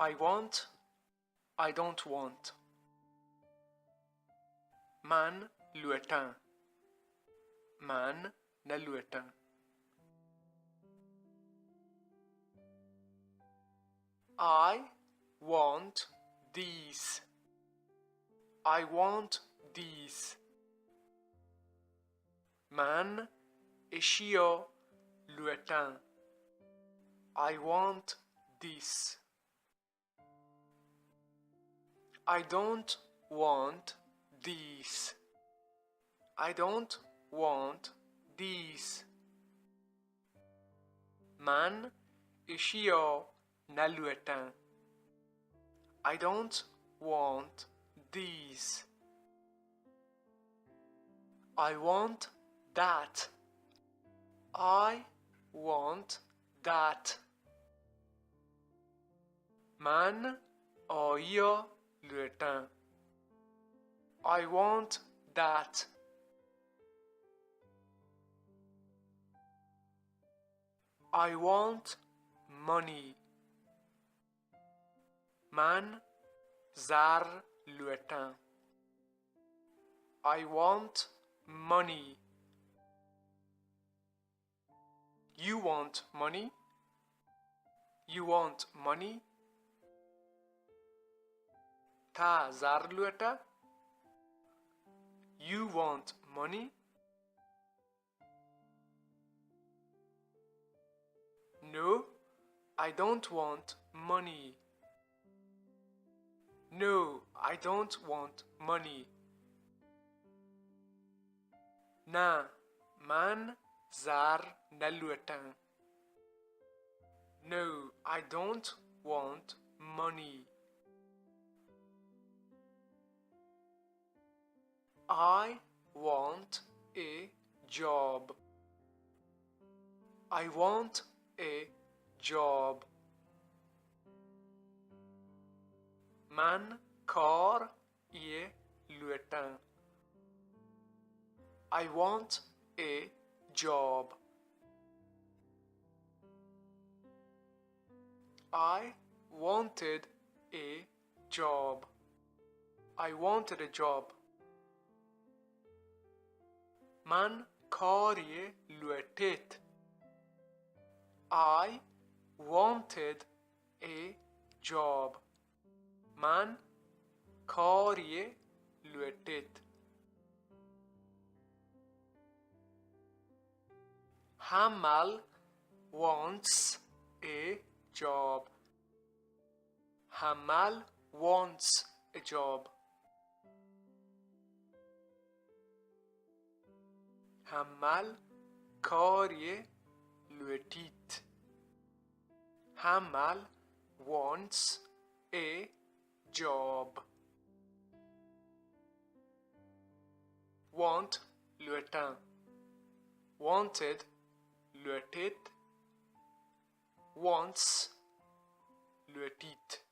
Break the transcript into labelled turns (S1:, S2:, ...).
S1: I want, I don't want. من لوتن، من نلوتن. I want these, I want these. من اشیا لوتن. I want this. I don't want these. I don't want these. من اشیا نلوتن. I don't want these. I want that. I want that. من آیا لوتن. I want that. I want money. من زر لوتن. I want money. You want money? You want money? تا زر لوتا؟ You want money? No, I don't want money. No, I don't want money. نه، من زر نلوتم. No, I don't want money. I want a job. I want a job. من کار یه لوتن. I want a job. I wanted a job. I wanted a job. من کاری لوتت. I wanted a job. من کاری لوتت. Hamal wants a job. Hamal wants a job. Hamal کاری لوتیت. Hamal wants a job. Want لوتن. Wanted لوتید. Wants لوتید.